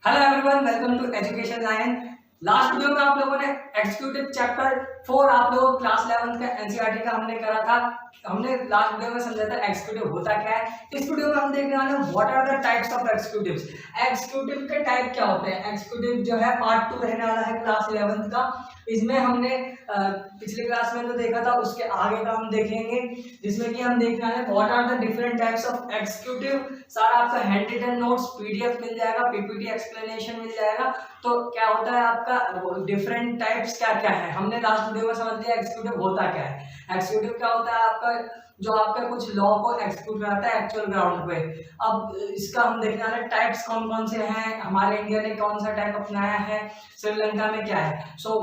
Hello everyone, welcome to education line. Last video में आप लोगों ने एग्जीक्यूटिव चैप्टर 4 आप लोगों को क्लास 11 का एनसीईआरटी का हमने करा था। हमने लास्ट वीडियो में समझा था एग्जीक्यूटिव होता क्या है। इस वीडियो में हम देखने वाले हैं what are the types of executives. Executive के टाइप क्या होते हैं। एग्जीक्यूटिव जो है पार्ट 2 रहने वाला है क्लास 11 का। इसमें हमने पिछले क्लास में तो देखा था, उसके आगे का हम देखेंगे, जिसमें कि हम देखने वाले what are the different types of executive. सारा आपका हैंड रिटन नोट्स पीडीएफ मिल जाएगा, पीपीटी एक्सप्लेनेशन मिल जाएगा। तो क्या होता है आपका डिफरेंट टाइप्स क्या क्या है, हमने लास्ट वीडियो में समझ लिया एग्जीक्यूटिव होता क्या है। एग्जीक्यूटिव क्या होता है आपका, जो आपका कुछ लॉ को एग्जीक्यूट कराता है एक्चुअल ग्राउंड पे। अब इसका हम देखने वाले टाइप्स कौन कौन से हैं, हमारे इंडिया ने कौन सा टाइप अपनाया है, श्रीलंका में क्या है। सो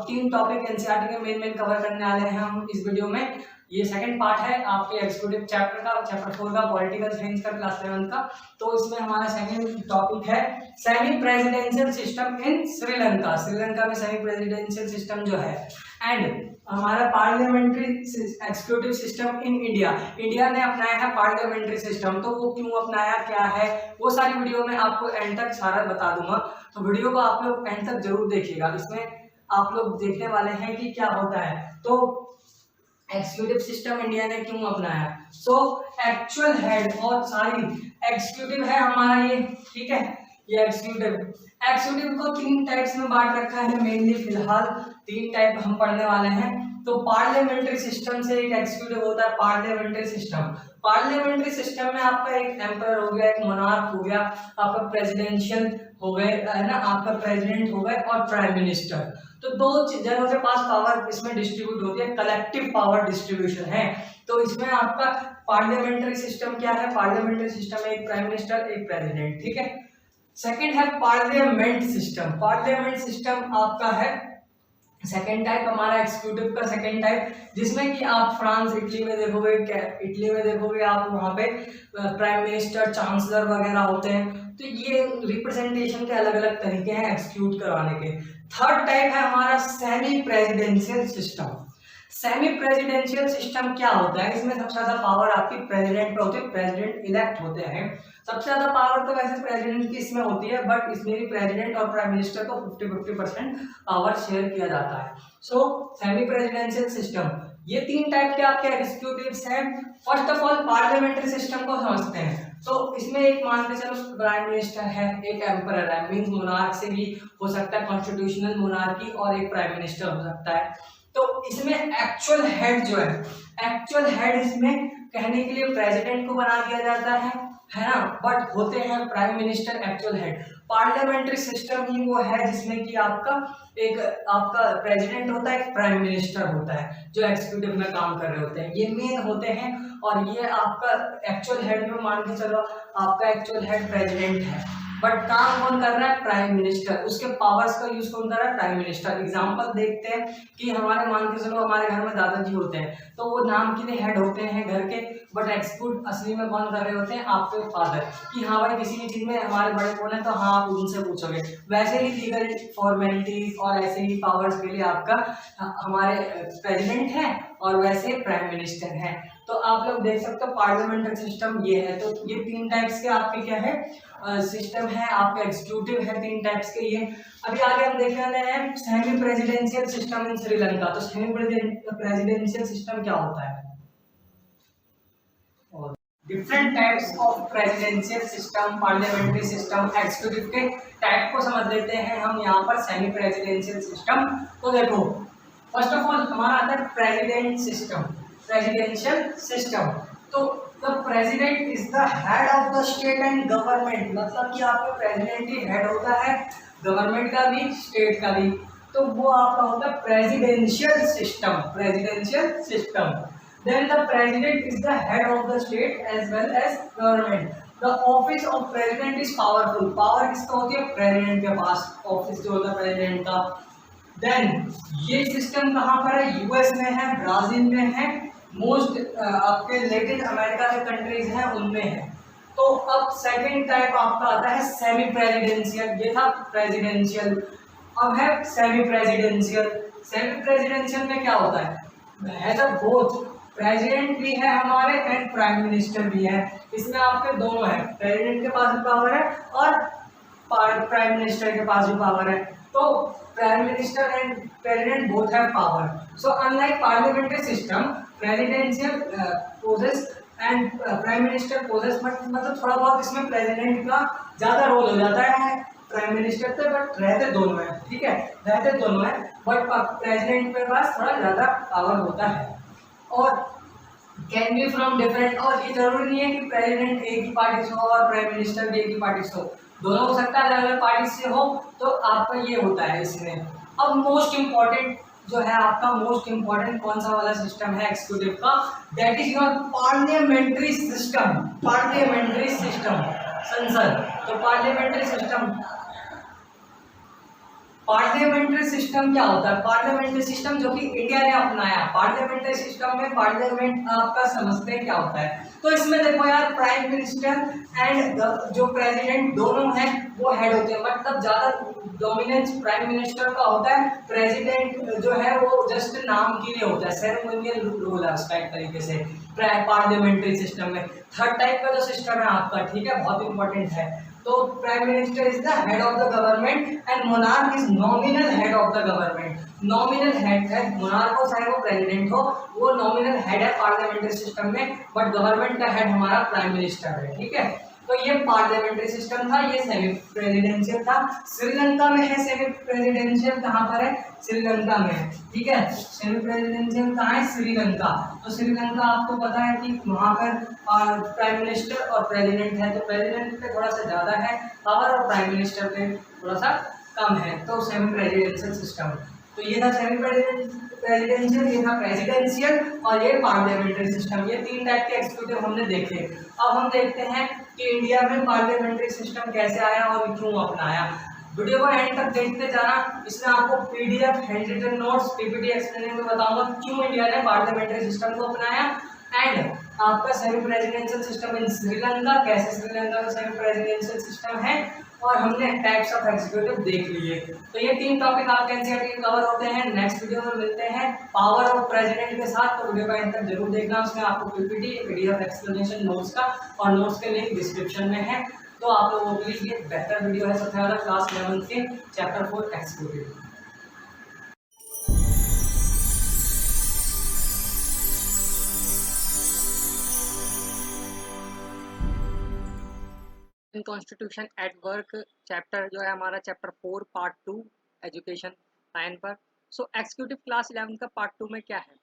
3 टॉपिक एनसीईआरटी के मेन कवर करने वाले हैं हम इस वीडियो में। ये सेकंड पार्ट है आपके एग्जीक्यूटिव चैप्टर का, चैप्टर 4 का, पॉलिटिकल साइंस का, क्लास 11 का। तो इसमें हमारा सेकंड टॉपिक है semi presidential system in Sri Lanka. Sri Lanka में सेमी प्रेसिडेंशियल सिस्टम जो है, एंड हमारा parliamentary executive system in India. India ने अपनाया है पार्लियामेंट्री सिस्टम, तो वो क्यों अपनाया, क्या है, वो सारी वीडियो में आपको एंड तक सारा बता दूंगा। तो वीडियो को आप लोग एंड तक जरूर देखिएगा। इसमें आप लोग देखने वाले हैं कि क्या होता है। तो एग्जीक्यूटिव सिस्टम इंडिया ने क्यों अपनाया। सो एक्चुअल हेड और सारी एग्जीक्यूटिव है हमारा ये, ठीक है। ये एग्जीक्यूटिव को 3 टाइप्स में बांट रखा है मेनली। फिलहाल 3 टाइप हम पढ़ने वाले हैं। तो पार्लियामेंट्री सिस्टम से एक एग्जीक्यूटिव होता है पार्लियामेंट्री सिस्टम। पार्लियामेंट्री सिस्टम में आपका एक एम्परर हो गया, एक मोनार्क हो गया, आपका प्रेसिडेंशियल हो गए, है ना, आपका प्रेसिडेंट हो गए और प्राइम मिनिस्टर। तो 2 जनों के पास पावर इसमें डिस्ट्रीब्यूट होती है, कलेक्टिव पावर डिस्ट्रीब्यूशन है। तो इसमें आपका पार्लियामेंट्री सिस्टम क्या है, पार्लियामेंट्री सिस्टम में एक प्राइम मिनिस्टर एक प्रेसिडेंट, ठीक है। सेकंड है पार्लियामेंट सिस्टम। पार्लियामेंट सिस्टम आपका है सेकेंड टाइप, हमारा एग्जीक्यूटिव का सेकेंड टाइप, जिसमें कि आप फ्रांस इटली में देखोगे, आप वहाँ पे प्राइम मिनिस्टर चांसलर वगैरह होते हैं। तो ये रिप्रेजेंटेशन के अलग अलग तरीके हैं एग्जीक्यूट करवाने के। थर्ड टाइप है हमारा semi presidential system. Semi presidential system क्या होता है, इसमें सबसे ज्यादा पावर आपकी प्रेसिडेंट पे होती है, प्रेसिडेंट इलेक्ट होते हैं। सबसे ज्यादा पावर तो वैसे प्रेसिडेंट की इसमें होती है, बट इसमें भी प्रेसिडेंट और प्राइम मिनिस्टर को 50-50% पावर शेयर किया जाता है। सो सेमी प्रेसिडेंशियल सिस्टम, ये 3 टाइप के आपके एग्जीक्यूटिव्स हैं। First of all parliamentary system को समझते हैं। तो इसमें एक मान के चलो प्राइम मिनिस्टर है, एक एम्परर है, मींस मोनार्क से भी हो सकता है, कॉन्स्टिट्यूशनल मोनार्की, और एक प्राइम मिनिस्टर हो सकता है। तो इसमें एक्चुअल हेड जो है, एक्चुअल हेड इसमें कहने के लिए प्रेसिडेंट को बना दिया जाता है ना, बट होते हैं prime minister actual head. Parliamentary system ही वो है जिसमें कि आपका प्रेसिडेंट होता है, एक प्राइम मिनिस्टर होता है, जो एग्जीक्यूटिव में काम कर रहे होते हैं, ये मेन होते हैं। और ये आपका एक्चुअल हेड में मान के चलो आपका एक्चुअल हेड प्रेसिडेंट है, बट काम कौन कर रहा है, प्राइम मिनिस्टर। उसके पावर्स का यूज कौन कर रहा है, प्राइम मिनिस्टर। एग्जांपल देखते हैं कि हमारे मान के चलो हमारे घर में दादाजी होते हैं, तो वो नाम के लिए हेड होते हैं घर के, बट एग्जीक्यूट असली में कौन कर रहे होते हैं, आपके फादर। कि हाँ भाई किसी भी चीज में हमारे बड़े कौन है, तो हाँ आप उनसे पूछोगे। वैसे ही लीगल फॉर्मेलिटीज और ऐसे ही पावर्स के लिए आपका हमारे प्रेसिडेंट है और वैसे प्राइम मिनिस्टर है। तो आप लोग देख सकते हो पार्लियामेंट्री सिस्टम ये है। तो ये 3 टाइप्स के आपके क्या है सिस्टम है, आपके एग्जीक्यूटिव है 3 टाइप्स के ये। अभी आगे हम देखने वाले हैं semi presidential system in Sri Lanka. तो सेमी प्रेसिडेंशियल सिस्टम क्या होता है, और different types of presidential system, parliamentary system, executive के टाइप को समझ लेते हैं हम यहाँ पर। सेमी प्रेसिडेंशियल सिस्टम, तो देखो फर्स्ट ऑफ ऑल हमारा आता है प्रेसिडेंट सिस्टम, प्रेसिडेंशियल सिस्टम। तो the president is the head of the state and government, मतलब कि आपका प्रेसिडेंट ही हेड होता है गवर्नमेंट का भी, स्टेट का भी। तो वो आपका होता है presidential system, presidential system. Then the president is the head of the state as well as government. The office of president is powerful, power किसका होती है, प्रेसिडेंट के पास, ऑफिस जो होता है प्रेसिडेंट का। देन ये सिस्टम कहाँ पर है, यूएस में है, ब्राजील में है, मोस्ट आपके लैटिन अमेरिका के कंट्रीज हैं उनमें है। तो अब सेकंड टाइप आपका आता है सेमी प्रेसिडेंशियल, ये था प्रेसिडेंशियल, अब है सेमी प्रेसिडेंशियल। सेमी प्रेसिडेंशियल में क्या होता है द बोथ, प्रेसिडेंट भी है हमारे एंड प्राइम मिनिस्टर भी है। इसमें आपके दोनों है, प्रेसिडेंट के पास भी पावर है और और प्राइम मिनिस्टर के पास भी पावर है। तो prime minister and president both have power. So unlike parliamentary system, presidential possess and prime minister possess, मतलब थोड़ा बहुत इसमें प्रेसिडेंट का ज़्यादा रोल हो जाता है प्राइम मिनिस्टर पे, बट रहते दोनों हैं, ठीक है, रहते दोनों हैं, बट प्रेसिडेंट के पास थोड़ा ज़्यादा पावर होता है। और कैन बी फ्रॉम डिफरेंट, और ये जरूरी नहीं है कि प्रेसिडेंट एक ही पार्टी से हो और प्राइम मिनिस्टर भी एक ही पार्टी से हो, दोनों हो सकता है, अलग अलग पार्टी से हो। तो आपका ये होता है इसमें। अब मोस्ट इम्पॉर्टेंट जो है आपका, मोस्ट इम्पॉर्टेंट कौन सा वाला सिस्टम है एग्जीक्यूटिव का, that is your parliamentary system. Parliamentary system, संसद। तो पार्लियामेंट्री सिस्टम, पार्लियामेंट्री सिस्टम क्या होता है? पार्लियामेंट्री सिस्टम जो कि इंडिया ने अपनाया, पार्लियामेंट्री सिस्टम में पार्लियामेंट आपका समझते हैं क्या होता है। तो इसमें देखो यार, प्राइम मिनिस्टर एंड जो प्रेसिडेंट दोनों हैं वो हेड होते हैं, मतलब ज्यादा डोमिनेंस प्राइम मिनिस्टर का होता है, प्रेसिडेंट जो है वो जस्ट नाम के लिए होता है, सेरेमोनियल रूल है उसका एक तरीके से पार्लियामेंट्री सिस्टम में। थर्ड टाइप का जो सिस्टम है आपका, ठीक है, बहुत इंपॉर्टेंट है। तो prime minister is the head of the government and monarch is nominal head of the government. Nominal head है मोनार्क हो चाहे वो प्रेसिडेंट हो, वो नॉमिनल हेड है पार्लियामेंट्री सिस्टम में, बट गवर्नमेंट का हेड हमारा प्राइम मिनिस्टर है, ठीक है। तो ये पार्लियामेंट्री सिस्टम था, ये सेमी प्रेसिडेंशियल था। श्रीलंका में है सेमी प्रेसिडेंशियल, कहाँ पर है? श्रीलंका में है, ठीक है। सेमी प्रेसिडेंशियल कहाँ है? श्रीलंका। तो श्रीलंका आपको पता है कि वहाँ पर प्राइम मिनिस्टर और प्रेसिडेंट है, तो प्रेसिडेंट पे थोड़ा सा ज़्यादा है पावर और प्राइम मिनिस्टर पे थोड़ा सा कम है, तो सेमी प्रेसिडेंशियल सिस्टम। तो ये था सेमी प्रेसिडेंशियल, ये था प्रेसिडेंशियल, और ये पार्लियामेंट्री सिस्टम। ये तीन टाइप के एग्जीक्यूटिव हमने देखे। अब हम देखते हैं कि इंडिया में पार्लियामेंट्री सिस्टम कैसे आया और क्यों अपनाया। वीडियो को एंड तक देखते जाना, इसमें आपको PDF, hand written notes, PPT explain में बताऊंगा क्यों इंडिया ने पार्लियामेंट्री सिस्टम को अपनाया, एंड आपका semi presidential system in Sri Lanka, कैसे श्रीलंका का सेमी प्रेसिडेंशियल सिस्टम है, और हमने टाइप्स ऑफ एग्जीक्यूटिव देख लिए। तो ये तीन टॉपिक आपके एनसीईआरटी के कवर होते हैं। नेक्स्ट वीडियो में मिलते हैं पावर ऑफ प्रेसिडेंट के साथ, तो वीडियो का एंड तक जरूर देखना, उसमें आपको पीपीटी, पीडीएफ एक्सप्लेनेशन नोट्स का, और नोट्स के लिंक डिस्क्रिप्शन में है। तो आप लोगों के लिए ये बेहतर वीडियो है, सबसे ज़्यादा क्लास 11 के chapter 4 executive. In constitution at work chapter जो है हमारा चैप्टर 4 पार्ट 2 एजुकेशन 9 पर। सो एग्जीक्यूटिव क्लास 11 का पार्ट 2 में क्या है,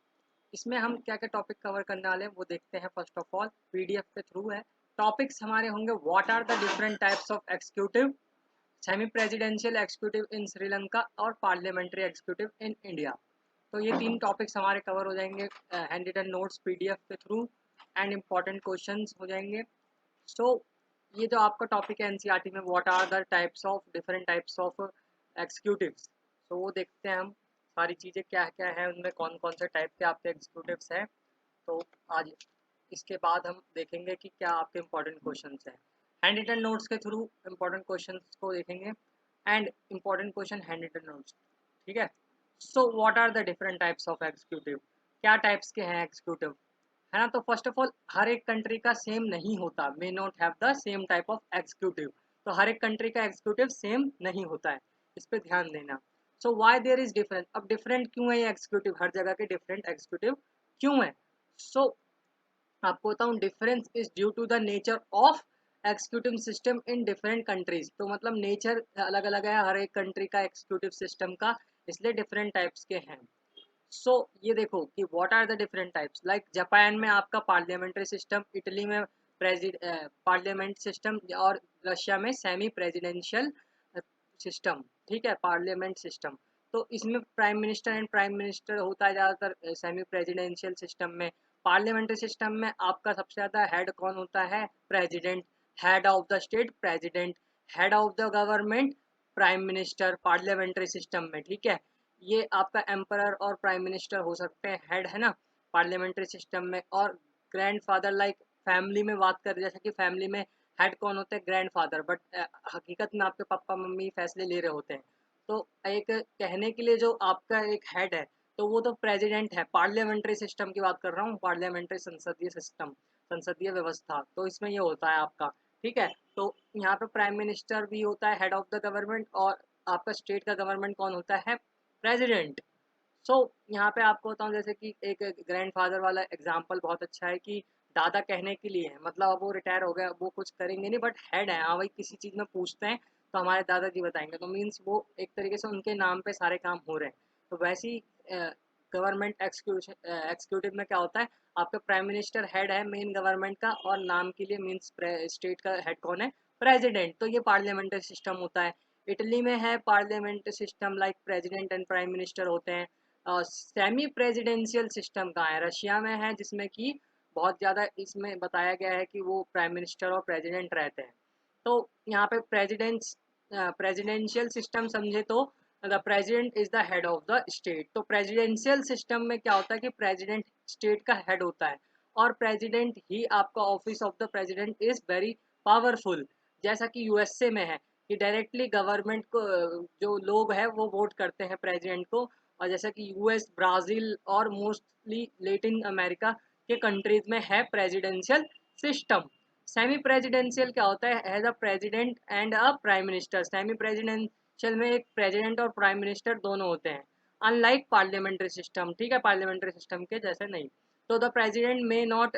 इसमें हम क्या क्या टॉपिक कवर करने वाले हैं वो देखते हैं। फर्स्ट ऑफ ऑल पीडीएफ के थ्रू है, टॉपिक्स हमारे होंगे what are the different types of executive, semi presidential executive in Sri Lanka, और पार्लियामेंट्री एग्जीक्यूटिव इन इंडिया। तो ये तीन टॉपिक्स हमारे कवर हो जाएंगे हैंड रिटन नोट्स पीडीएफ के थ्रू, एंड इम्पॉर्टेंट क्वेश्चंस हो जाएंगे। सो ये जो आपका टॉपिक है एनसीईआरटी में, what are the types of different types of executives, तो वो देखते हैं हम सारी चीज़ें क्या क्या है, उनमें कौन कौन से टाइप के आपके एग्जीक्यूटिव्स हैं। तो आज इसके बाद हम देखेंगे कि क्या आपके इंपॉर्टेंट क्वेश्चंस हैं। हैंड रिटन नोट्स के थ्रू इंपॉर्टेंट क्वेश्चंस को देखेंगे, and important question hand written notes, ठीक है। So what are the different types of executive, क्या टाइप्स के हैं एग्जीक्यूटिव, है ना। तो फर्स्ट ऑफ ऑल हर एक कंट्री का सेम नहीं होता, may not have the same type of executive, तो हर एक कंट्री का एग्जीक्यूटिव सेम नहीं होता है, इस पे ध्यान देना। So why there is different, अब डिफरेंट क्यों है ये एग्जीक्यूटिव, हर जगह के डिफरेंट एग्जीक्यूटिव क्यों है। सो आपको बताऊं, difference is due to the nature of executive system in different countries, तो मतलब नेचर अलग अलग है हर एक कंट्री का एग्जीक्यूटिव सिस्टम का, इसलिए डिफरेंट टाइप्स के हैं। सो ये देखो कि what are the different types, like Japan में आपका पार्लियामेंट्री सिस्टम, इटली में पार्लियामेंट सिस्टम, और रशिया में सेमी प्रेसिडेंशियल सिस्टम, ठीक है, पार्लियामेंट सिस्टम। तो इसमें prime minister and prime minister होता है ज़्यादातर सेमी प्रेसिडेंशियल सिस्टम में। पार्लियामेंट्री सिस्टम में आपका सबसे ज़्यादा हेड कौन होता है? President, head of the state president, head of the government prime minister, parliamentary system में, ठीक है। ये आपका एम्परर और प्राइम मिनिस्टर हो सकते हैं हेड, है ना, पार्लियामेंट्री सिस्टम में। और ग्रैंडफादर, लाइक फैमिली में बात करें, जैसे कि फैमिली में हेड कौन होते हैं? ग्रैंडफादर, बट हकीकत में आपके पापा मम्मी फैसले ले रहे होते हैं। तो एक कहने के लिए जो आपका एक हेड है, तो वो तो प्रेसिडेंट है। पार्लियामेंट्री सिस्टम की बात कर रहा हूँ, पार्लियामेंट्री संसदीय सिस्टम, संसदीय व्यवस्था, तो इसमें ये होता है आपका, ठीक है। तो यहाँ पे प्राइम मिनिस्टर भी होता है हेड ऑफ द गवर्नमेंट, और आपका स्टेट का गवर्नमेंट कौन होता है? प्रेसिडेंट। सो यहाँ पे आपको बताऊँ, जैसे कि एक ग्रैंडफादर वाला एग्जांपल बहुत अच्छा है कि दादा कहने के लिए है, मतलब अब वो रिटायर हो गया, वो कुछ करेंगे नहीं, बट हेड है, हाँ भाई किसी चीज़ में पूछते हैं तो हमारे दादाजी बताएंगे, तो मीन्स वो एक तरीके से उनके नाम पे सारे काम हो रहे हैं। तो वैसे ही गवर्नमेंट एक्सिक्यूटिव में क्या होता है, आपका प्राइम मिनिस्टर हेड है मेन गवर्नमेंट का, और नाम के लिए मीन्स स्टेट का हेड कौन है? प्रेसिडेंट। तो ये पार्लियामेंट्री सिस्टम होता है। इटली में है parliamentary system, like president and prime minister होते हैं। सेमी प्रेसिडेंशियल सिस्टम कहाँ है? रशिया में है, जिसमें कि बहुत ज़्यादा इसमें बताया गया है कि वो प्राइम मिनिस्टर और प्रेसिडेंट रहते हैं। तो यहाँ पे प्रेसिडेंशियल सिस्टम समझे तो the president is the head of the state. तो प्रेसिडेंशियल सिस्टम में क्या होता है कि प्रेसिडेंट स्टेट का हेड होता है, और प्रेसिडेंट ही आपका office of the president is very powerful. जैसा कि यूएसए में है कि डायरेक्टली गवर्नमेंट को जो लोग हैं वो वोट करते हैं प्रेसिडेंट को, और जैसा कि यूएस, ब्राज़ील और मोस्टली लेटिन अमेरिका के कंट्रीज में है प्रेसिडेंशियल सिस्टम। सेमी प्रेसिडेंशियल क्या होता है? As a president and a prime minister. Semi presidential में एक प्रेसिडेंट और प्राइम मिनिस्टर दोनों होते हैं, अनलाइक पार्लियामेंट्री सिस्टम। ठीक है, पार्लियामेंट्री सिस्टम के जैसे नहीं। तो the president may not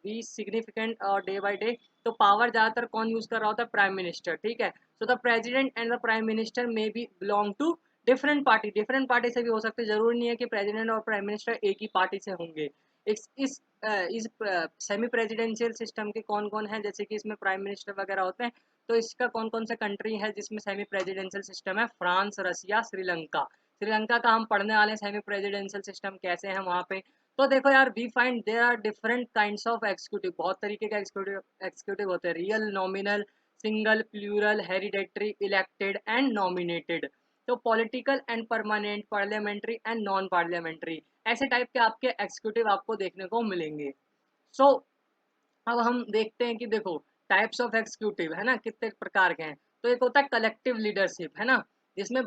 be significant और डे बाई डे। तो पावर ज़्यादातर कौन यूज़ कर रहा होता है? Prime minister. ठीक है। So the president and the prime minister may be belong to different party से भी हो सकते हैं, जरूरी नहीं है कि प्रेसिडेंट और प्राइम मिनिस्टर एक ही पार्टी से होंगे। इस सेमी प्रेसिडेंशियल सिस्टम के कौन कौन है, जैसे कि इसमें प्राइम मिनिस्टर वगैरह होते हैं। तो इसका कौन कौन से कंट्री है जिसमें सेमी प्रेसिडेंशियल सिस्टम है? फ्रांस, रसिया, श्रीलंका। श्रीलंका का हम पढ़ने वाले सेमी प्रेसिडेंशियल सिस्टम कैसे हैं वहाँ पे। तो देखो यार, we find there are different kinds of executive. बहुत तरीके के एग्जीक्यूटिव होते हैं, real, nominal, single, plural, hereditary, elected and nominated. तो political and permanent, parliamentary and non parliamentary, ऐसे टाइप के आपके एग्जीक्यूटिव आपको देखने को मिलेंगे। सो अब हम देखते हैं कि देखो टाइप्स ऑफ एग्जीक्यूटिव है ना, कितने प्रकार के हैं। तो एक होता है कलेक्टिव लीडरशिप, है ना, जिसमें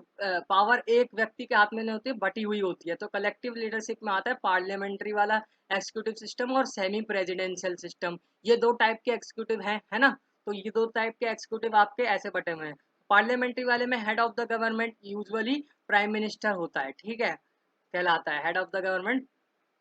पावर एक व्यक्ति के हाथ में नहीं होती, बटी हुई होती है। तो कलेक्टिव लीडरशिप में आता है पार्लियामेंट्री वाला एग्जीक्यूटिव सिस्टम और सेमी प्रेसिडेंशियल सिस्टम। ये दो टाइप के एग्जीक्यूटिव हैं, है ना। तो ये दो टाइप के एग्जीक्यूटिव आपके ऐसे बटे हुए हैं। पार्लियामेंट्री वाले में head of the government usually prime minister होता है, ठीक है, कहलाता है head of the government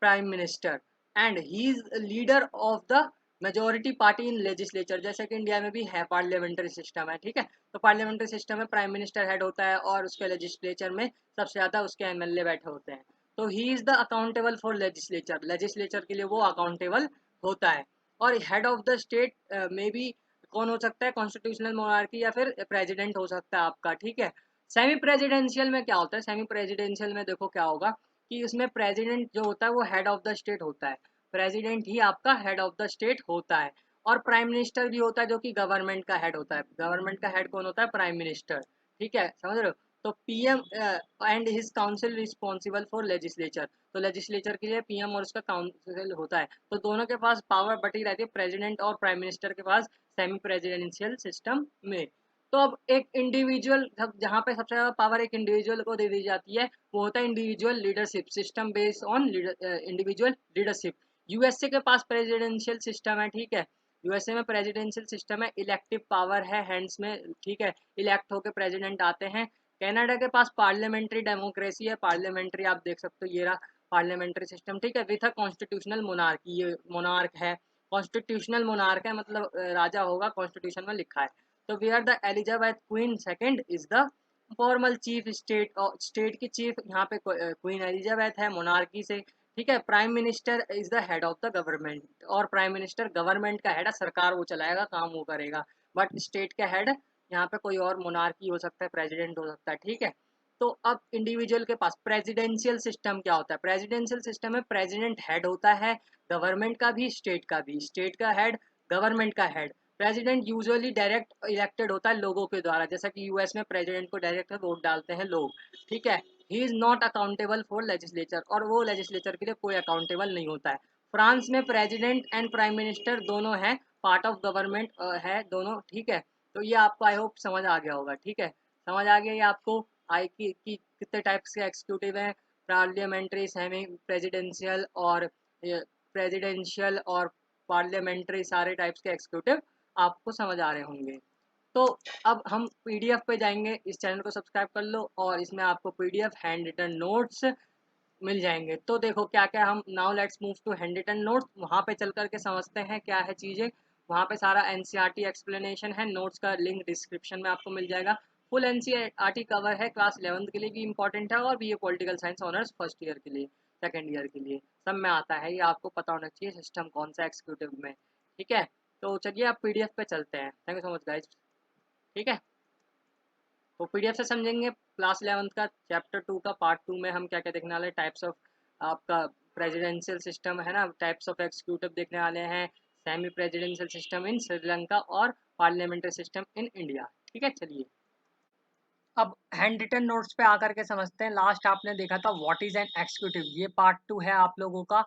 prime minister, and he is leader of the majority party in legislature. जैसे कि इंडिया में भी है पार्लियामेंट्री सिस्टम है, ठीक है। तो पार्लियामेंट्री सिस्टम में प्राइम मिनिस्टर हेड होता है, और उसके लेजिस्लेचर में सबसे ज़्यादा उसके एमएलए बैठे होते हैं। तो he is the accountable for legislature, legislature के लिए वो अकाउंटेबल होता है। और हेड ऑफ द स्टेट में भी कौन हो सकता है? कॉन्स्टिट्यूशनल मोनार्की या फिर प्रेसिडेंट हो सकता है आपका, ठीक है। सेमी प्रेसिडेंशियल में क्या होता है? सेमी प्रेसिडेंशियल में देखो क्या होगा कि उसमें प्रेसिडेंट जो होता है वो हेड ऑफ द स्टेट होता है। प्रेसिडेंट ही आपका हेड ऑफ द स्टेट होता है। और प्राइम मिनिस्टर भी होता है, जो कि गवर्नमेंट का हेड होता है। गवर्नमेंट का हेड कौन होता है? प्राइम मिनिस्टर, ठीक है, समझ रहे हो। तो PM and his council responsible for legislature. तो लेजिस्लेचर के लिए पीएम और उसका काउंसिल होता है। तो दोनों के पास पावर बटी रहती है, प्रेसिडेंट और प्राइम मिनिस्टर के पास सेमी प्रेसिडेंशियल सिस्टम में। तो अब एक इंडिविजुअल, जहाँ पे सबसे ज़्यादा पावर एक इंडिविजुअल को दे दी जाती है, वो होता है individual leadership system based on individual leadership. USA के पास प्रेसिडेंशियल सिस्टम है, ठीक है। यूएसए में प्रेसिडेंशियल सिस्टम है, इलेक्टिव पावर है हैंड्स में, ठीक है, इलेक्ट होकर प्रेसिडेंट आते हैं। कनाडा के पास पार्लियामेंट्री डेमोक्रेसी है, पार्लियामेंट्री आप देख सकते हो, ये रहा पार्लियामेंट्री सिस्टम, ठीक है, विथ अ कॉन्स्टिट्यूशनल मोनार्की। ये मोनार्क है, कॉन्स्टिट्यूशनल मोनार्क है, मतलब राजा होगा, कॉन्स्टिट्यूशन में लिखा है। तो we are the Elizabeth queen second is the formal chief state, और स्टेट की चीफ यहाँ पे क्वीन एलिजाबेथ है मोनार्की से, ठीक है। Prime minister is the head of the government, और प्राइम मिनिस्टर गवर्नमेंट का हेड है, सरकार वो चलाएगा, काम वो करेगा। बट स्टेट का हेड यहाँ पे कोई और मोनार्की हो सकता है, प्रेसिडेंट हो सकता है, ठीक है। तो अब इंडिविजुअल के पास प्रेसिडेंशियल सिस्टम क्या होता है? प्रेसिडेंशियल सिस्टम में प्रेसिडेंट हेड होता है, गवर्नमेंट का भी, स्टेट का भी, स्टेट का हेड, गवर्नमेंट का head. President usually direct elected होता है लोगों के द्वारा, जैसा कि यूएस में प्रेसिडेंट को डायरेक्ट वोट डालते हैं लोग, ठीक है। He is not accountable for legislature, और वो लेजिस्लेचर के लिए कोई अकाउंटेबल नहीं होता है। फ्रांस में प्रेसिडेंट एंड प्राइम मिनिस्टर दोनों हैं, पार्ट ऑफ गवर्नमेंट है दोनों, ठीक है। तो ये आपको आई होप समझ आ गया होगा, ठीक है, समझ आ गया ये आपको आई कि कितने टाइप्स के एग्जीक्यूटिव हैं, पार्लियामेंट्री, सेमी प्रेसिडेंशियल और प्रेसिडेंशियल और पार्लियामेंट्री, सारे टाइप्स के एग्जीक्यूटिव आपको समझ आ रहे होंगे। तो अब हम पीडीएफ पे जाएंगे, इस चैनल को सब्सक्राइब कर लो और इसमें आपको पीडीएफ हैंड रिटन नोट्स मिल जाएंगे। तो देखो क्या क्या हम now let's move to hand written notes, वहाँ पे चल करके समझते हैं क्या है चीज़ें। वहाँ पे सारा एनसीईआरटी एक्सप्लेनेशन है, नोट्स का लिंक डिस्क्रिप्शन में आपको मिल जाएगा। फुल एनसीईआरटी कवर है, क्लास 11th के लिए भी इंपॉर्टेंट है और BA political science honours first year के लिए, सेकेंड ईयर के लिए सब में आता है। ये आपको पता होना चाहिए सिस्टम कौन सा एग्जीक्यूटिव में, ठीक है। तो चलिए आप पीडीएफ पे चलते हैं। Thank you so much guys, ठीक है। तो पीडीएफ से समझेंगे क्लास 11th का चैप्टर 2 का पार्ट 2 में हम क्या क्या देखने वाले हैं। टाइप्स ऑफ आपका प्रेसिडेंशियल सिस्टम है ना, टाइप्स ऑफ एग्जीक्यूटिव देखने वाले हैं, semi presidential system in Sri Lanka और पार्लियामेंट्री सिस्टम इन इंडिया, ठीक है। चलिए अब हैंड रिटन नोट्स पे आकर के समझते हैं। लास्ट आपने देखा था व्हाट इज एन एग्जीक्यूटिव, ये पार्ट 2 है आप लोगों का।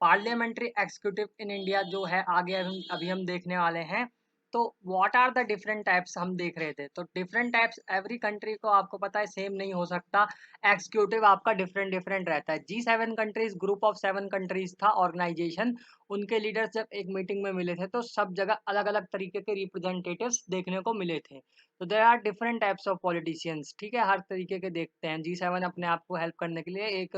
पार्लियामेंट्री एग्जीक्यूटिव इन इंडिया जो है आगे अभी हम देखने वाले हैं। तो what are the different types हम देख रहे थे। तो डिफरेंट टाइप्स एवरी कंट्री को आपको पता है सेम नहीं हो सकता, एग्जीक्यूटिव आपका डिफरेंट डिफरेंट रहता है। G7 countries, group of 7 countries था ऑर्गेनाइजेशन, उनके लीडर्स जब एक मीटिंग में मिले थे तो सब जगह अलग अलग तरीके के रिप्रेजेंटेटिव्स देखने को मिले थे। तो there are different types of politicians, ठीक है, हर तरीके के देखते हैं। G7 अपने आप को हेल्प करने के लिए एक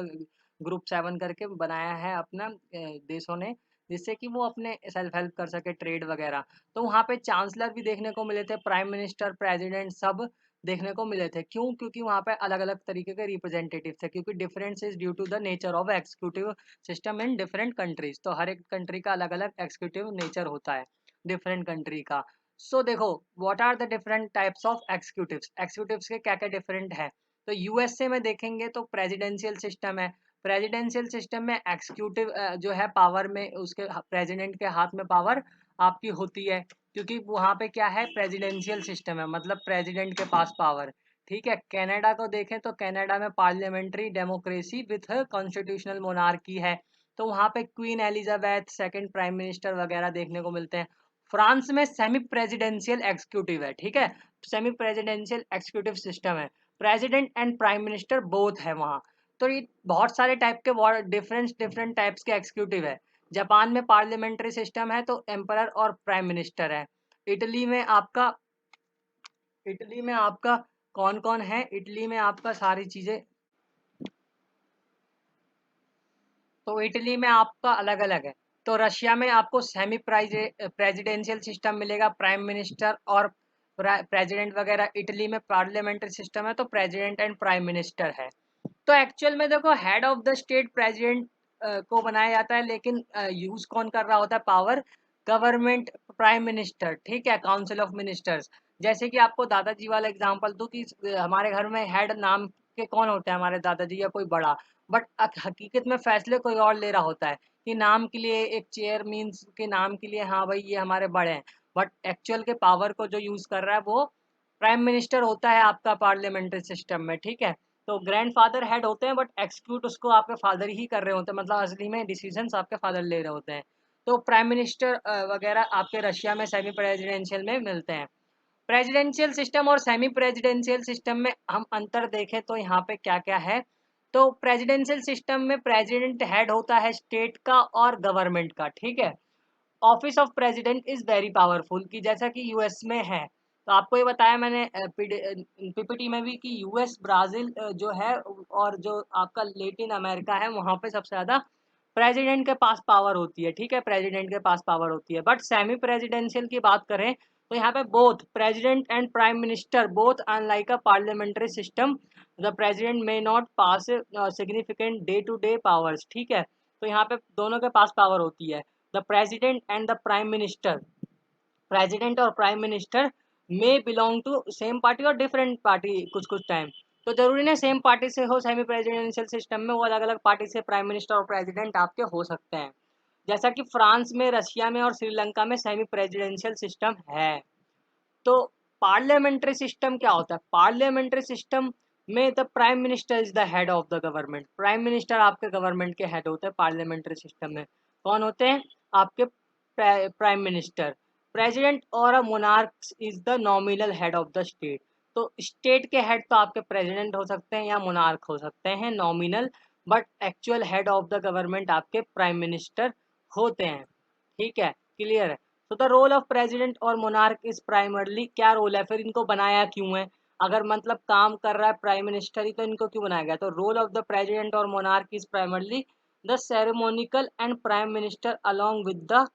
ग्रुप 7 करके बनाया है अपना देशों ने, जिससे कि वो अपने सेल्फ हेल्प कर सके, ट्रेड वगैरह। तो वहाँ पे चांसलर भी देखने को मिले थे, प्राइम मिनिस्टर, प्रेसिडेंट सब देखने को मिले थे। क्यों? क्योंकि वहाँ पे अलग अलग तरीके के रिप्रेजेंटेटिव थे, क्योंकि difference is due to the nature of executive system in different countries. तो हर एक कंट्री का अलग अलग एग्जीक्यूटिव नेचर होता है डिफरेंट कंट्री का। सो देखो what are the different types of executives, executives के क्या क्या डिफरेंट है। तो यूएसए में देखेंगे तो प्रेसिडेंशियल सिस्टम है। प्रेसिडेंशियल सिस्टम में एग्जीक्यूटिव जो है पावर में उसके प्रेसिडेंट के हाथ में पावर आपकी होती है, क्योंकि वहाँ पे क्या है प्रेसिडेंशियल सिस्टम है, मतलब प्रेसिडेंट के पास पावर, ठीक है। कनाडा को देखें तो कनाडा में parliamentary democracy with constitutional monarchy है। तो वहाँ पे queen Elizabeth second prime minister वगैरह देखने को मिलते हैं। फ्रांस में सेमी प्रेसिडेंशियल एग्जीक्यूटिव है, ठीक है, सेमी प्रेसिडेंशियल एग्जीक्यूटिव सिस्टम है, president and prime minister both है वहाँ। तो ये बहुत सारे टाइप के डिफरेंट डिफरेंट टाइप्स के एग्जीक्यूटिव है। जापान में पार्लियामेंट्री सिस्टम है तो एम्परर और प्राइम मिनिस्टर है। इटली में आपका इटली में आपका कौन कौन है, इटली में आपका सारी चीजें, तो इटली में आपका अलग अलग है। तो रशिया में आपको सेमी प्रेसिडेंशियल सिस्टम मिलेगा, प्राइम मिनिस्टर और प्रेसिडेंट वगैरह। इटली में पार्लियामेंट्री सिस्टम है तो प्रेसिडेंट एंड प्राइम मिनिस्टर है। तो एक्चुअल में देखो head of the state president को बनाया जाता है, लेकिन यूज कौन कर रहा होता है पावर, गवर्नमेंट, प्राइम मिनिस्टर, ठीक है, काउंसिल ऑफ मिनिस्टर्स। जैसे कि आपको दादाजी वाला एग्जांपल दूं कि हमारे घर में हेड नाम के कौन होते हैं, हमारे दादाजी या कोई बड़ा, बट हकीकत में फैसले कोई और ले रहा होता है कि नाम के लिए एक चेयर मीन्स के नाम के लिए हाँ भाई ये हमारे बड़े हैं, बट एक्चुअल के पावर को जो यूज कर रहा है वो प्राइम मिनिस्टर होता है आपका पार्लियामेंट्री सिस्टम में, ठीक है। तो ग्रैंड फादर हेड होते हैं बट एक्सिक्यूट उसको आपके फादर ही कर रहे होते हैं, मतलब असली में डिसीजंस आपके फादर ले रहे होते हैं। तो प्राइम मिनिस्टर वगैरह आपके रशिया में सेमी प्रेसिडेंशियल में मिलते हैं। प्रेसिडेंशियल सिस्टम और सेमी प्रेसिडेंशियल सिस्टम में हम अंतर देखें तो यहाँ पे क्या क्या है। तो प्रेसिडेंशियल सिस्टम में प्रेसिडेंट हेड होता है स्टेट का और गवर्नमेंट का, ठीक है। Office of president is very powerful, कि जैसा कि यूएस में है। तो आपको ये बताया मैंने पीपीटी में भी कि यूएस, ब्राजील जो है और जो आपका लेटिन अमेरिका है वहाँ पे सबसे ज़्यादा प्रेसिडेंट के पास पावर होती है, ठीक है, प्रेसिडेंट के पास पावर होती है। बट सेमी प्रेसिडेंशियल की बात करें तो यहाँ पे both president and prime minister both unlike a parliamentary system the president may not pass significant day to day powers, ठीक है। तो यहाँ पे दोनों के पास पावर होती है। The president and the prime minister, president और prime minister may belong to same party और डिफरेंट पार्टी कुछ कुछ टाइम। तो जरूरी नहीं सेम पार्टी से हो, सेमी प्रेसिडेंशियल सिस्टम में वो अलग अलग पार्टी से प्राइम मिनिस्टर और प्रेसिडेंट आपके हो सकते हैं। जैसा कि फ्रांस में, रशिया में और श्रीलंका में सेमी प्रेसिडेंशियल सिस्टम है। तो पार्लियामेंट्री सिस्टम क्या होता है, पार्लियामेंट्री सिस्टम में the prime minister is the head of the government, prime minister आपके गवर्नमेंट के हेड होते हैं पार्लियामेंट्री सिस्टम में। कौन होते हैं आपके प्राइम मिनिस्टर। प्रेसिडेंट और अ monarch is the nominal head of the state. तो स्टेट के हेड तो आपके प्रेसिडेंट हो सकते हैं या मोनार्क हो सकते हैं nominal, but actual head of the government आपके प्राइम मिनिस्टर होते हैं, ठीक है, क्लियर है। तो द रोल ऑफ प्रेसिडेंट और मोनार्क इज प्राइमरली, क्या रोल है फिर, इनको बनाया क्यों है, अगर मतलब काम कर रहा है प्राइम मिनिस्टर ही तो इनको क्यों बनाया गया। तो रोल ऑफ द प्रेसिडेंट और monarch is primarily the ceremonial and prime minister along with the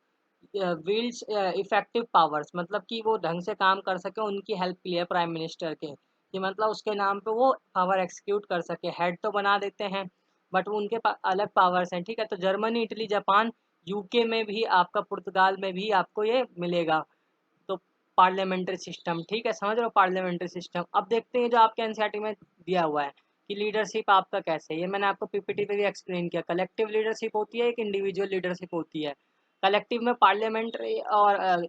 wills effective powers, मतलब कि वो ढंग से काम कर सके, उनकी हेल्प के लिए प्राइम मिनिस्टर के, कि मतलब उसके नाम पे वो पावर एक्सिक्यूट कर सके। हेड तो बना देते हैं बट उनके अलग पावर्स हैं, ठीक है। तो जर्मनी, इटली, जापान, यूके में भी आपका, पुर्तगाल में भी आपको ये मिलेगा। तो पार्लियामेंट्री सिस्टम, ठीक है, समझ रहे हो पार्लियामेंट्री सिस्टम। अब देखते हैं जो आपके एनसीईआरटी में दिया हुआ है कि लीडरशिप आपका कैसे है। ये मैंने आपको पीपीटी पे भी एक्सप्लेन किया। कलेक्टिव लीडरशिप होती है, एक इंडिविजुअल लीडरशिप होती है। कलेक्टिव में पार्लियामेंट्री और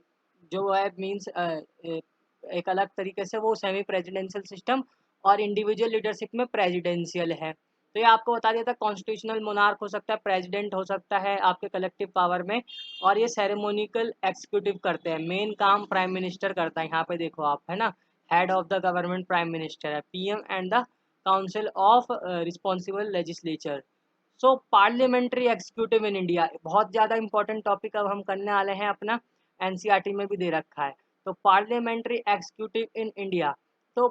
जो है मीन्स एक अलग तरीके से वो सेमी प्रेसिडेंशियल सिस्टम, और इंडिविजुअल लीडरशिप में प्रेसिडेंशियल है। तो ये आपको बता दिया था, कॉन्स्टिट्यूशनल मोनार्क हो सकता है, प्रेसिडेंट हो सकता है आपके कलेक्टिव पावर में, और ये सेरेमोनिकल एक्सिक्यूटिव करते हैं। मेन काम प्राइम मिनिस्टर करता है, यहाँ पे देखो आप, है ना, head of the government prime minister है, PM and the council of responsible legislature. So parliamentary executive in India, बहुत ज़्यादा इंपॉर्टेंट टॉपिक अब हम करने वाले हैं अपना, एनसीईआरटी में भी दे रखा है। तो पार्लियामेंट्री एग्जीक्यूटिव इन इंडिया, तो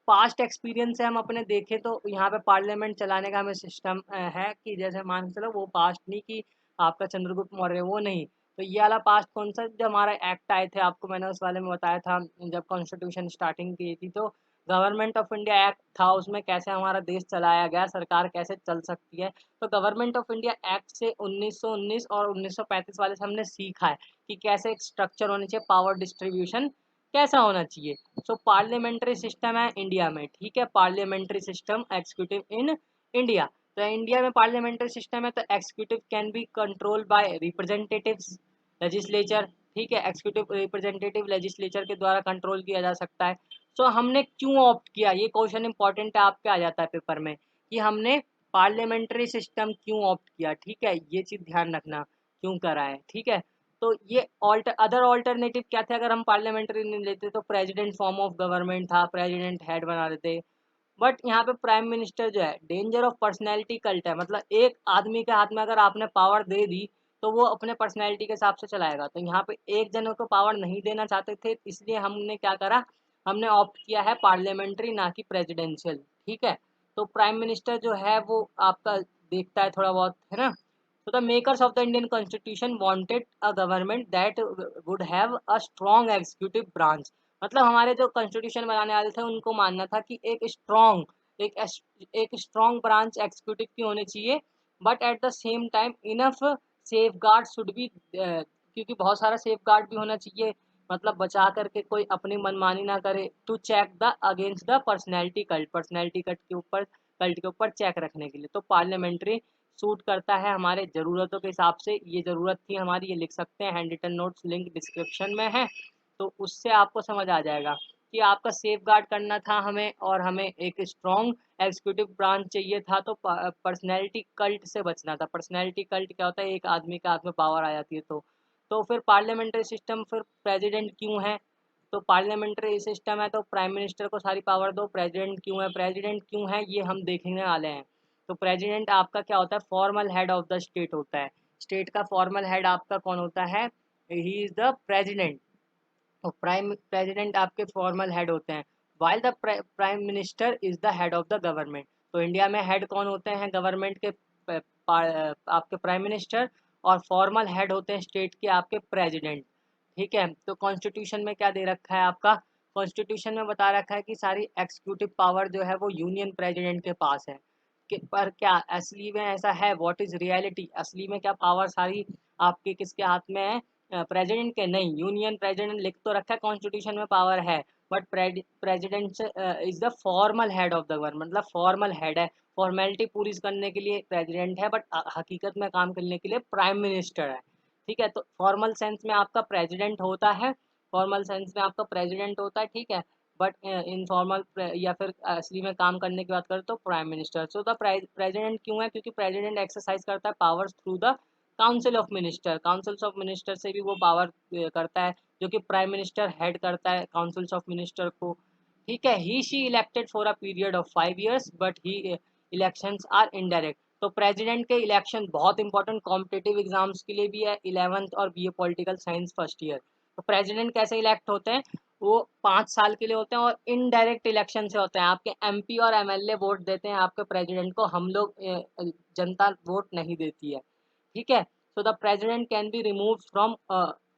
पास्ट एक्सपीरियंस से हम अपने देखें तो यहाँ पे पार्लियामेंट चलाने का हमें सिस्टम है कि जैसे मान के चलो वो पास्ट नहीं कि आपका चंद्रगुप्त मौर्य, वो नहीं। तो ये वाला पास्ट कौन सा, जब हमारा एक्ट आए थे, आपको मैंने उस वाले में बताया था जब कॉन्स्टिट्यूशन स्टार्टिंग की थी, तो गवर्नमेंट ऑफ इंडिया एक्ट था, उसमें कैसे हमारा देश चलाया गया, सरकार कैसे चल सकती है। तो गवर्नमेंट ऑफ इंडिया एक्ट से 1919 और 1935 वाले से हमने सीखा है कि कैसे एक स्ट्रक्चर होनी चाहिए, पावर डिस्ट्रीब्यूशन कैसा होना चाहिए। सो पार्लियामेंट्री सिस्टम है इंडिया में, ठीक है, parliamentary system executive in India. तो इंडिया में पार्लियामेंट्री सिस्टम है, तो executive can be control by representatives legislature, ठीक है, एक्सिक्यूटिव रिप्रेजेंटेटिव लेजिस्लेचर के द्वारा कंट्रोल किया जा सकता है। सो हमने क्यों ऑप्ट किया, ये क्वेश्चन इंपॉर्टेंट है, आपके आ जाता है पेपर में कि हमने पार्लियामेंट्री सिस्टम क्यों ऑप्ट किया, ठीक है, ये चीज़ ध्यान रखना क्यों करा है, ठीक है। तो ये अदर ऑल्टरनेटिव क्या थे, अगर हम पार्लियामेंट्री नहीं लेते तो प्रेसिडेंट फॉर्म ऑफ गवर्नमेंट था, प्रेसिडेंट हेड बना देते। बट यहाँ पे प्राइम मिनिस्टर जो है, डेंजर ऑफ पर्सनैलिटी कल्ट है, मतलब एक आदमी के हाथ में अगर आपने पावर दे दी तो वो अपने पर्सनैलिटी के हिसाब से चलाएगा। तो यहाँ पे एक जन को पावर नहीं देना चाहते थे, इसलिए हमने क्या करा, हमने ऑप्ट किया है पार्लियामेंट्री, ना कि प्रेसिडेंशियल, ठीक है। तो प्राइम मिनिस्टर जो है वो आपका देखता है थोड़ा बहुत, है ना। तो the makers of the Indian constitution wanted a government that would have a strong executive branch, मतलब हमारे जो कॉन्स्टिट्यूशन बनाने वाले थे उनको मानना था कि एक स्ट्रॉन्ग ब्रांच एग्जीक्यूटिव की होनी चाहिए, but at the same time enough safe guard should be, क्योंकि बहुत सारा सेफ गार्ड भी होना चाहिए, मतलब बचा करके कोई अपनी मनमानी ना करे, to check the against the personality cult, personality cult के ऊपर चेक रखने के लिए। तो पार्लियामेंट्री सूट करता है हमारे ज़रूरतों के हिसाब से, ये ज़रूरत थी हमारी, ये लिख सकते हैं, hand written notes link description में है, तो उससे आपको समझ आ जाएगा कि आपका सेफ गार्ड करना था हमें, और हमें एक स्ट्रॉन्ग एग्जीक्यूटिव ब्रांच चाहिए था। तो पर्सनैलिटी कल्ट से बचना था। पर्सनैलिटी कल्ट क्या होता है, एक आदमी के हाथ में पावर आ जाती है। तो फिर पार्लियामेंट्री सिस्टम, फिर प्रेसिडेंट क्यों है, तो पार्लियामेंट्री सिस्टम है तो प्राइम मिनिस्टर को सारी पावर दो। प्रेसिडेंट क्यों है, प्रेसिडेंट क्यों है ये हम देखने वाले हैं। तो प्रेसिडेंट आपका क्या होता है, formal head of the state होता है। स्टेट का फॉर्मल हेड आपका कौन होता है, ही इज़ द प्रेसिडेंट। और प्राइम प्रेसिडेंट आपके फॉर्मल हेड होते हैं, while the prime minister is the head of the government. तो इंडिया में हेड कौन होते हैं गवर्नमेंट के, आपके प्राइम मिनिस्टर, और फॉर्मल हेड होते हैं स्टेट के आपके प्रेसिडेंट, ठीक है। तो कॉन्स्टिट्यूशन में क्या दे रखा है आपका, कॉन्स्टिट्यूशन में बता रखा है कि सारी एक्सिक्यूटिव पावर जो है वो यूनियन प्रेसिडेंट के पास है। पर क्या असली में ऐसा है, व्हाट इज रियलिटी, असली में क्या पावर सारी आपके किसके हाथ में है, प्रेसिडेंट के नहीं। यूनियन प्रेसिडेंट लिख तो रखा है कॉन्स्टिट्यूशन में, पावर है, but president is the formal head of the government, मतलब फॉर्मल हेड है, फॉर्मेलिटी पूरी करने के लिए प्रेसिडेंट है, बट हकीकत में काम करने के लिए प्राइम मिनिस्टर है, ठीक है। तो फॉर्मल सेंस में आपका प्रेसिडेंट होता है, फॉर्मल सेंस में आपका प्रेसिडेंट होता है, ठीक है। बट इनफॉर्मल या फिर असली में काम करने की बात करें तो prime minister. So the president क्यों है, क्योंकि प्रेसिडेंट एक्सरसाइज करता है powers through the council of minister, councils of minister से भी वो पावर करता है, जो कि प्राइम मिनिस्टर हेड करता है काउंसिल्स ऑफ मिनिस्टर को, ठीक है। He she elected for a period of 5 years, but he elections are indirect. तो प्रेसिडेंट के इलेक्शन बहुत इंपॉर्टेंट कॉम्पिटेटिव एग्जाम्स के लिए भी है, 11th और BA political science first year. तो प्रेसिडेंट कैसे इलेक्ट होते हैं, वो 5 साल के लिए होते हैं और इनडायरेक्ट इलेक्शन से होते हैं। आपके एमपी और एमएलए वोट देते हैं आपके प्रेसिडेंट को, हम लोग जनता वोट नहीं देती है, ठीक है। So the president can be remove from,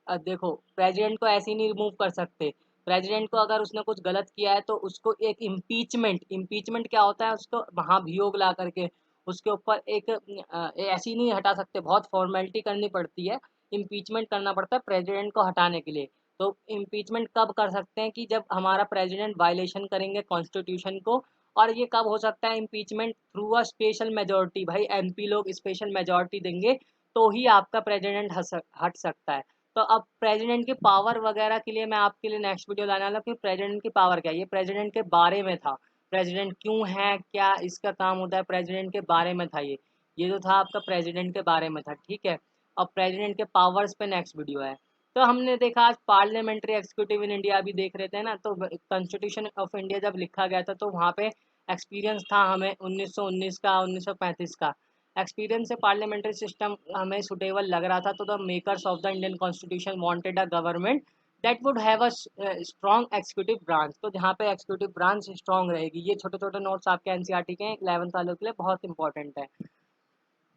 देखो प्रेसिडेंट को ऐसे ही नहीं रिमूव कर सकते। प्रेसिडेंट को अगर उसने कुछ गलत किया है तो उसको एक इम्पीचमेंट क्या होता है, उसको महाभियोग ला करके उसके ऊपर एक ऐसे ही नहीं हटा सकते, बहुत फॉर्मेलिटी करनी पड़ती है, इम्पीचमेंट करना पड़ता है प्रेसिडेंट को हटाने के लिए। तो इम्पीचमेंट कब कर सकते हैं, कि जब हमारा प्रेसिडेंट वायलेशन करेंगे कॉन्स्टिट्यूशन को। और ये कब हो सकता है impeachment, through a special majority, भाई एमपी लोग स्पेशल मेजोरिटी देंगे तो ही आपका प्रेसिडेंट हट सकता है। तो अब प्रेसिडेंट की पावर वगैरह के लिए मैं आपके लिए नेक्स्ट वीडियो लाने वाला हूँ कि प्रेसिडेंट की पावर क्या है, ये प्रेसिडेंट के बारे में था, प्रेसिडेंट क्यों है, क्या इसका काम होता है, प्रेसिडेंट के बारे में था ये जो था आपका प्रेसिडेंट के बारे में था, ठीक है। अब प्रेसिडेंट के पावर्स पे नेक्स्ट वीडियो है। तो हमने देखा आज पार्लियामेंट्री एक्सिक्यूटिव इन इंडिया अभी देख रहे थे ना, तो कॉन्स्टिट्यूशन ऑफ इंडिया जब लिखा गया था तो वहाँ पे एक्सपीरियंस था हमें 1919 का, 1935 का एक्सपीरियंस से पार्लियामेंट्री सिस्टम हमें सुटेबल लग रहा था। तो the makers of the Indian constitution wanted a government that would have a strong executive branch. तो जहाँ पे एक्सिक्यूटिव ब्रांच स्ट्रॉन्ग रहेगी, ये छोटे छोटे नोट्स आपके एनसीईआरटी के 11th वालों के लिए बहुत इंपॉर्टेंट है।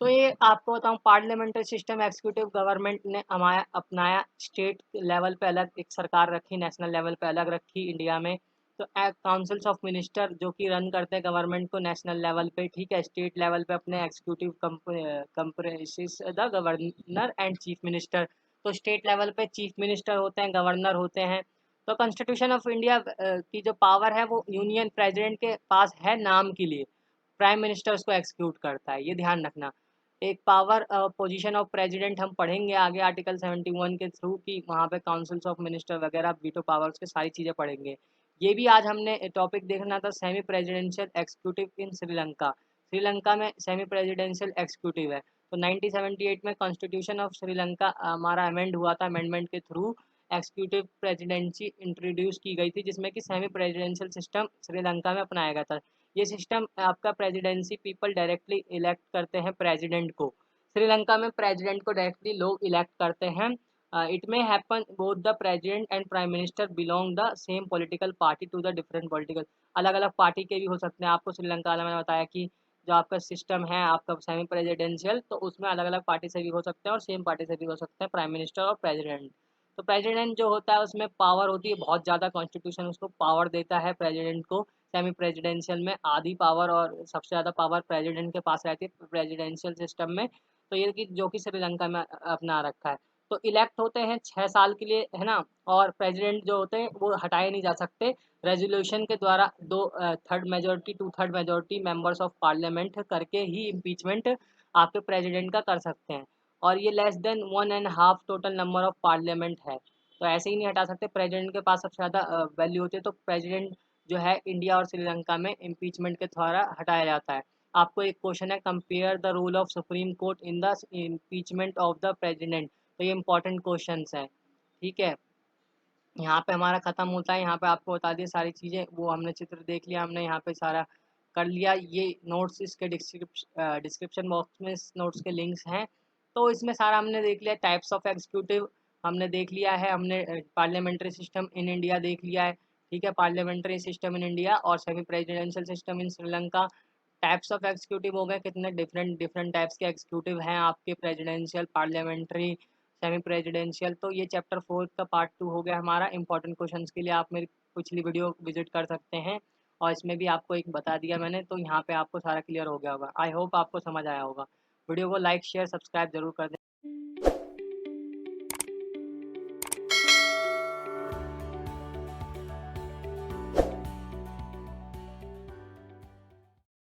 तो ये आपको बताऊं, पार्लियामेंट्री सिस्टम एक्सिक्यूटिव गवर्नमेंट ने हमारा अपनाया, स्टेट लेवल पे अलग एक सरकार रखी, नेशनल लेवल पे अलग रखी इंडिया में। तो काउंसिल्स ऑफ मिनिस्टर जो कि रन करते हैं गवर्नमेंट को नेशनल लेवल पे, ठीक है। स्टेट लेवल पे अपने executive comprises the governor and chief minister. तो स्टेट लेवल पे चीफ मिनिस्टर होते हैं, गवर्नर होते हैं। तो कॉन्स्टिट्यूशन ऑफ इंडिया की जो पावर है वो यूनियन प्रेसिडेंट के पास है नाम के लिए, प्राइम मिनिस्टर उसको एक्सिक्यूट करता है, ये ध्यान रखना। एक पावर पोजीशन ऑफ प्रेसिडेंट हम पढ़ेंगे आगे आर्टिकल 71 के थ्रू, कि वहाँ पे काउंसिल्स ऑफ मिनिस्टर वगैरह वीटो पावर्स के सारी चीज़ें पढ़ेंगे। ये भी आज हमने टॉपिक देखना था, सेमी प्रेसिडेंशियल एक्सिक्यूटिव इन श्रीलंका। श्रीलंका में सेमी प्रेसिडेंशियल एक्सिक्यूटिव है। तो 1978 में कॉन्स्टिट्यूशन ऑफ श्रीलंका हमारा अमेंड हुआ था, अमेंडमेंट के थ्रू एक्सिक्यूटिव प्रेसिडेंसी इंट्रोड्यूस की गई थी, जिसमें कि सेमी प्रेसिडेंशियल सिस्टम श्रीलंका में अपनाया गया था। ये सिस्टम आपका प्रेसिडेंसी पीपल डायरेक्टली इलेक्ट करते हैं प्रेसिडेंट को। श्रीलंका में प्रेसिडेंट को डायरेक्टली लोग इलेक्ट करते हैं। It may happen both the president and prime minister belong the same political party to the different political, अलग अलग पार्टी के भी हो सकते हैं। आपको श्रीलंका वाला मैंने बताया कि जो आपका सिस्टम है आपका सेमी प्रेसिडेंशियल, तो उसमें अलग अलग पार्टी से भी हो सकते हैं और सेम पार्टी से भी हो सकते हैं, प्राइम मिनिस्टर और प्रेसिडेंट। तो प्रेसिडेंट जो होता है उसमें पावर होती है बहुत ज़्यादा, कॉन्स्टिट्यूशन उसको पावर देता है प्रेसिडेंट को। सेमी प्रेसिडेंशियल में आधी पावर और सबसे ज़्यादा पावर प्रेसिडेंट के पास रहती है प्रेसिडेंशियल सिस्टम में। तो ये कि जो कि श्रीलंका में अपना रखा है। तो इलेक्ट होते हैं 6 साल के लिए, है ना। और प्रेसिडेंट जो होते हैं वो हटाए नहीं जा सकते, रेजोल्यूशन के द्वारा दो third majority 2/3 majority members of parliament करके ही इम्पीचमेंट आपके प्रेसिडेंट का कर सकते हैं। और ये less than 1.5 total number of parliament है, तो ऐसे ही नहीं हटा सकते। प्रेसिडेंट के पास सबसे ज़्यादा वैल्यू होती है, तो प्रेसिडेंट जो है इंडिया और श्रीलंका में इम्पीचमेंट के द्वारा हटाया जाता है। आपको एक क्वेश्चन है, compare the rule of supreme court in the impeachment of the president. तो ये इंपॉर्टेंट क्वेश्चन है, ठीक है। यहाँ पे हमारा ख़त्म होता है, यहाँ पे आपको बता दिए सारी चीज़ें, वो हमने चित्र देख लिया, हमने यहाँ पे सारा कर लिया। ये नोट्स इसके डिस्क्रिप्शन बॉक्स में इस नोट्स के लिंक्स हैं। तो इसमें सारा हमने देख लिया, टाइप्स ऑफ एग्जीक्यूटिव हमने देख लिया है, हमने पार्लियामेंट्री सिस्टम इन इंडिया देख लिया है, ठीक है। पार्लियामेंट्री सिस्टम इन इंडिया और semi presidential system in Sri Lanka. Types of executive हो गए, कितने डिफरेंट डिफरेंट टाइप्स के एग्जीक्यूटिव हैं आपके, प्रेसिडेंशियल, पार्लियामेंट्री, सेमी प्रेसिडेंशियल। तो ये चैप्टर 4 का पार्ट 2 हो गया हमारा। इंपॉर्टेंट क्वेश्चंस के लिए आप मेरी पिछली वीडियो विजिट कर सकते हैं, और इसमें भी आपको एक बता दिया मैंने, तो यहाँ पे आपको सारा क्लियर हो गया होगा। आई होप आपको समझ आया होगा। वीडियो को लाइक शेयर सब्सक्राइब जरूर कर दें।